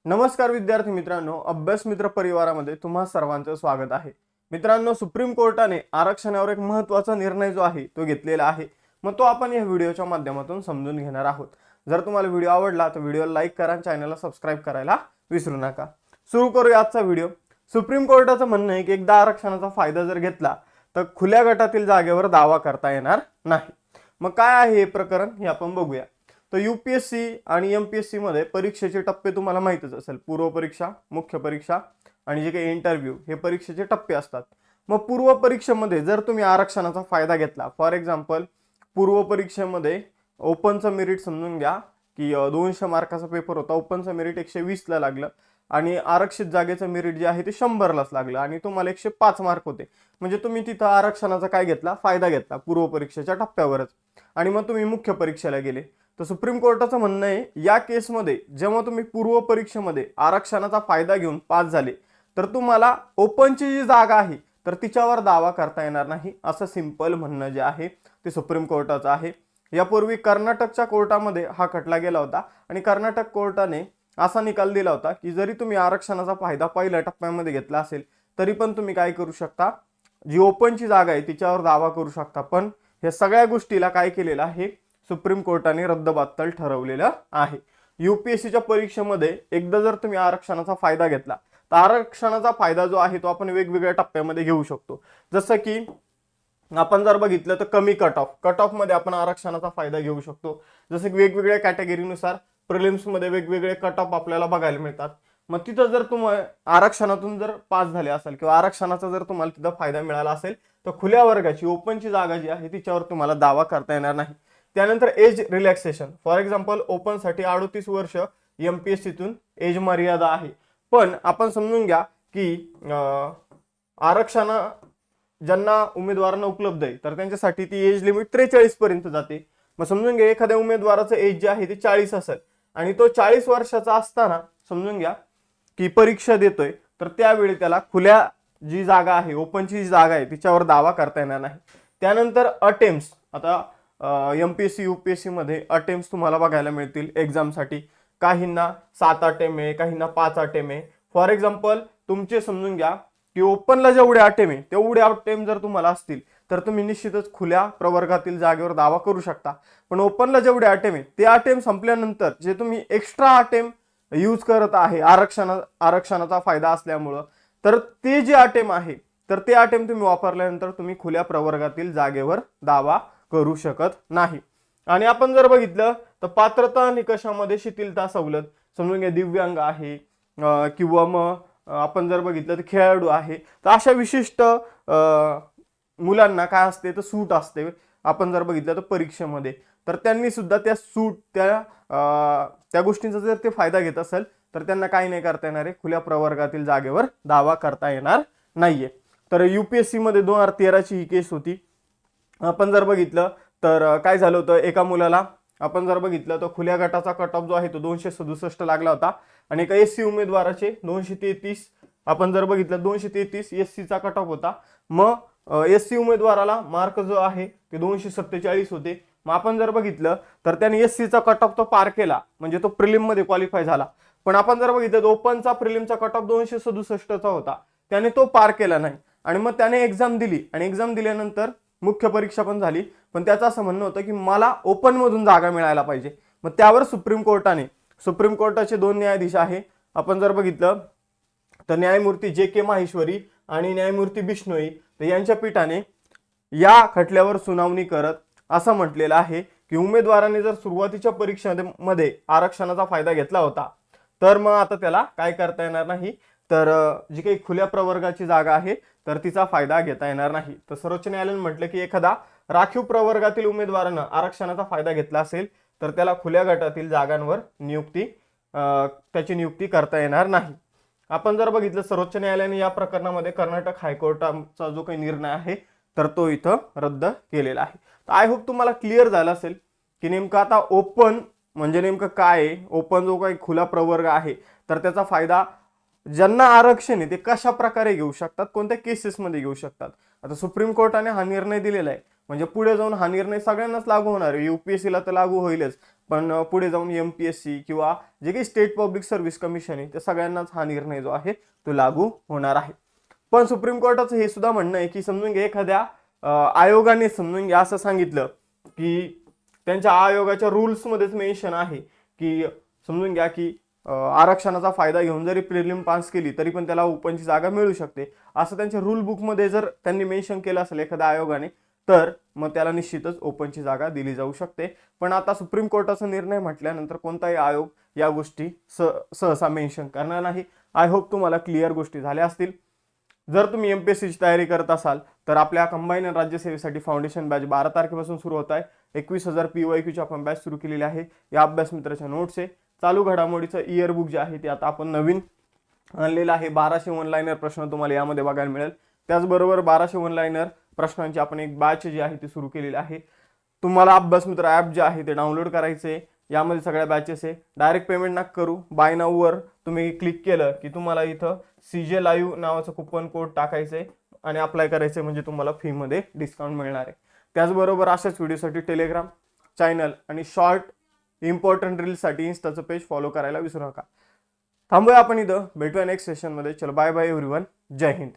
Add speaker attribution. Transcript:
Speaker 1: नमस्कार विद्यार्थी मित्रांनो, अभ्यास मित्र परिवारामध्ये तुम्हा सर्वांचं स्वागत आहे। मित्रांनो, सुप्रीम कोर्टाने आरक्षणावर एक महत्त्वाचा निर्णय जो आहे तो घेतलेला आहे। मग तो आपण या व्हिडिओच्या माध्यमातून समजून घेणार आहोत। जर तुम्हाला व्हिडिओ आवडला तर व्हिडिओला लाईक करा आणि चॅनलला सबस्क्राइब करायला विसरू नका। सुरू करूया आजचा व्हिडिओ। सुप्रीम कोर्टाचं म्हणणं आहे की एकदा आरक्षणाचा फायदा जर घेतला तर खुल्या गटातील जागेवर दावा करता येणार नाही। मग काय आहे हे प्रकरण हे आपण बघूया। तर यूपीएससी आणि एमपीएससी मध्ये परीक्षेचे टप्पे तुम्हाला माहितच असेल। पूर्व परीक्षा, मुख्य परीक्षा आणि जे काही इंटरव्ह्यू हे परीक्षेचे टप्पे असतात। मग पूर्व परीक्षेमध्ये जर तुम्ही आरक्षणाचा फायदा घेतला, फॉर एक्झाम्पल पूर्व परीक्षेमध्ये ओपनचं मेरिट समजून घ्या की 200 मार्काचा पेपर होता, ओपनचं मेरिट 120 ला लागलं आणि आरक्षित जागेचं मेरिट जे आहे ते 100 लाच लागलं आणि तुम्हाला 105 मार्क होते। म्हणजे तुम्ही तिथं आरक्षणाचा काय घेतला, फायदा घेतला पूर्व परीक्षेच्या टप्प्यावरच। आणि मग तुम्ही मुख्य परीक्षेला गेले तर सुप्रीम कोर्टाचं म्हणणं आहे या केसमध्ये जेव्हा तुम्ही पूर्व परीक्षेमध्ये आरक्षणाचा फायदा घेऊन पास झाले तर तुम्हाला ओपनची जी जागा आहे तर तिच्यावर दावा करता येणार नाही, असं सिंपल म्हणणं जे आहे ते सुप्रीम कोर्टाचं आहे। यापूर्वी कर्नाटकच्या कोर्टामध्ये हा खटला गेला होता आणि कर्नाटक कोर्टाने असा निकाल दिला होता की जरी तुम्ही आरक्षणाचा फायदा पहिल्या टप्प्यामध्ये घेतला असेल तरी पण तुम्ही काय करू शकता, जी ओपनची जागा आहे तिच्यावर दावा करू शकता। पण हे सगळ्या गोष्टीला काय केलेलं आहे, सुप्रीम कोर्टाने रद्दबातल ठरवलेलं आहे। यूपीएससीच्या परीक्षेमध्ये एकदा जर तुम्ही आरक्षणाचा फायदा घेतला तर आरक्षणाचा फायदा जो आहे तो आपण वेगवेगळ्या टप्प्यामध्ये घेऊ शकतो। जसं की आपण जर बघितलं तर कमी कट ऑफ मध्ये आपण आरक्षणाचा फायदा घेऊ शकतो। जसं की वेगवेगळ्या कॅटेगरीनुसार प्रिलिम्स मध्ये वेगवेगळे कट ऑफ आपल्याला बघायला मिळतात। मग तिथं जर तुम्ही आरक्षणातून जर पास झाले असेल किंवा आरक्षणाचा जर तुम्हाला तिथं फायदा मिळाला असेल तर खुल्या वर्गाची ओपनची जागा जी आहे तिच्यावर तुम्हाला दावा करता येणार नाही। त्यानंतर age relaxation, for example open साठी 38 वर्ष एमपीएससीतून एज मर्यादा आहे। पण आपण समजून घ्या की आरक्षण ज्यांना उमेदवारांना उपलब्ध आहे तर त्यांच्यासाठी ती एज लिमिट 43 पर्यंत जाते। मग समजून घ्या एखाद्या उमेदवाराचं एज जे आहे ते 40 असेल आणि तो 40 वर्षाचा असताना समजून घ्या की परीक्षा देतोय तर त्यावेळी त्याला खुल्या जी जागा आहे, ओपनची जी जागा आहे तिच्यावर दावा करता येणार नाही। त्यानंतर अटेम्प्ट्स, आता एमपीएससी यूपीएससी मध्ये अटेम्प्ट्स तुम्हाला बघायला मिळतील एक्झामसाठी। काहींना 7 अटेम्प्ट आहे, काहींना 5 अटेम्प्ट आहे। फॉर एक्झाम्पल तुमचे समजून घ्या की ओपनला जेवढे अटेम्प्ट आहे तेवढे अटेम्प्ट जर तुम्हाला असतील तर तुम्ही निश्चितच खुल्या प्रवर्गातील जागेवर दावा करू शकता। पण ओपनला जेवढे अटेम्प्ट आहे ते अटेम्प्ट संपल्यानंतर जे तुम्ही एक्स्ट्रा अटेम्प्ट यूज करत आहे आरक्षणाचा फायदा असल्यामुळं, तर ते जे अटेम्प्ट आहे तर ते अटेम्प्ट तुम्ही वापरल्यानंतर तुम्ही खुल्या प्रवर्गातील जागेवर दावा करू शकत नाही। आणि आपण जर बघितलं तर पात्रता निकषामध्ये शिथिलता सवलत, समजून घ्या दिव्यांग आहे किंवा मग आपण जर बघितलं तर खेळाडू आहे, तर अशा विशिष्ट मुलांना काय असते तर सूट असते। आपण जर बघितलं तर परीक्षेमध्ये तर त्यांनी सुद्धा त्या सूट त्या गोष्टींचा जर ते फायदा घेत असेल तर त्यांना काही नाही करता येणार आहे, खुल्या प्रवर्गातील जागेवर दावा करता येणार नाहीये। तर यूपीएससी मध्ये 2013 ची ही केस होती। आपण जर बघितलं तर काय झालं होतं, एका मुलाला आपण जर बघितलं तर खुल्या गटाचा कट ऑफ जो आहे तो 267 लागला होता आणि एका एससी उमेदवाराचे 233, आपण जर बघितलं 233 एससीचा कट ऑफ होता। मग एससी उमेदवाराला मार्क जो आहे ते 247 होते। मग आपण जर बघितलं तर त्याने एससीचा कट ऑफ तो पार केला, म्हणजे तो प्रिलिम मध्ये क्वालिफाय झाला। पण आपण जर बघितलं तर ओपनचा प्रिलिमचा कट ऑफ 267चा होता, त्याने तो पार केला नाही आणि मग त्याने एक्झाम दिली आणि एक्झाम दिल्यानंतर मुख्य परीक्षा पण झाली, पण त्याचं असं म्हणणं होतं की मला ओपन मधून जागा मिळायला पाहिजे। मग त्यावर सुप्रीम कोर्टाचे 2 न्यायाधीश आहे, आपण जर बघितलं तर न्यायमूर्ती जे माहेश्वरी आणि न्यायमूर्ती बिश्नोई, तर यांच्या पीठाने या खटल्यावर सुनावणी करत असं म्हटलेलं आहे की उमेदवाराने जर सुरुवातीच्या परीक्षेमध्ये आरक्षणाचा फायदा घेतला होता तर मग आता त्याला काय करता येणार नाही, तर जी काही खुल्या प्रवर्गाची जागा आहे तर तिचा फायदा घेता येणार नाही। तर सर्वोच्च न्यायालयाने म्हटलं की एखादा राखीव प्रवर्गातील उमेदवारानं आरक्षणाचा फायदा घेतला असेल तर त्याला खुल्या गटातील जागांवर त्याची नियुक्ती करता येणार नाही। आपण जर बघितलं सर्वोच्च न्यायालयाने या प्रकरणामध्ये कर्नाटक हायकोर्टाचा जो काही निर्णय आहे तर तो इथं रद्द केलेला आहे। तर आय होप तुम्हाला क्लिअर झालं असेल की नेमकं आता ओपन म्हणजे नेमकं काय आहे। ओपन जो काही खुला प्रवर्ग आहे तर त्याचा फायदा ज्यांना आरक्षण आहे ते कशा प्रकारे घेऊ शकतात, कोणत्या केसेसमध्ये घेऊ शकतात। आता सुप्रीम कोर्टाने हा निर्णय दिलेला आहे, म्हणजे पुढे जाऊन हा निर्णय सगळ्यांनाच लागू होणार आहे। यूपीएससीला तर लागू होईलच, पण पुढे जाऊन MPSC किंवा जे काही स्टेट पब्लिक सर्व्हिस कमिशन आहे त्या सगळ्यांनाच हा निर्णय जो आहे तो लागू होणार आहे. पण सुप्रीम कोर्टाचं हे सुद्धा म्हणणं आहे की समजून घ्या एखाद्या आयोगाने समजून घ्या असं सांगितलं की त्यांच्या आयोगाच्या रूल्समध्येच मेन्शन आहे की समजून घ्या की आरक्षणाचा फायदा घेऊन जरी प्रिलिम पास केली तरी पण त्याला ओपनची जागा मिळू शकते, असं त्यांच्या रूल बुकमध्ये जर त्यांनी मेन्शन केलं असेल एखाद्या आयोगाने, तर मग त्याला निश्चितच ओपनची जागा दिली जाऊ शकते. पण आता सुप्रीम कोर्टाचा निर्णय म्हटल्यानंतर कोणताही आयोग या गोष्टी सहसा मेन्शन करणार नाही. आय होप तुम्हाला क्लिअर गोष्टी झाल्या असतील. जर तुम्ही MPSCची तयारी करत असाल तर आपल्या कंबाईन राज्यसेवेसाठी फाउंडेशन बॅच 12 तारखेपासून सुरू होत आहे. 21,000 PYQची आपण बॅच सुरू केलेली आहे. या अभ्यास मित्राच्या नोट्स आहे. चालू घडामोडीचं इयर बुक जे आहे ते आता आपण नवीन आणलेलं आहे. 1200 वन लाईनर प्रश्न तुम्हाला यामध्ये बघायला मिळेल. त्याचबरोबर 1200 वन लाईनर प्रश्नांची आपण एक बॅच जी आहे ती सुरू केलेली आहे. तुम्हाला अभ्यास मित्र ॲप जे आहे ते डाउनलोड करायचे. यामध्ये सगळ्या बॅचेस आहे. डायरेक्ट पेमेंट नका करू. बाय नाऊवर तुम्ही क्लिक केलं की तुम्हाला इथं CJ लाईव्ह नावाचं कुपन कोड टाकायचं आणि अप्लाय करायचं, म्हणजे तुम्हाला फीमध्ये डिस्काउंट मिळणार आहे. त्याचबरोबर अशाच व्हिडिओसाठी टेलिग्राम चॅनल आणि शॉर्ट इम्पॉर्टंट रील्ससाठी इन्स्टाचं पेज फॉलो करायला विसरू नका. थांबूया आपण इथं, भेटूया नेक्स्ट सेशनमध्ये. चलो बाय बाय एव्हरीवन. जय हिंद.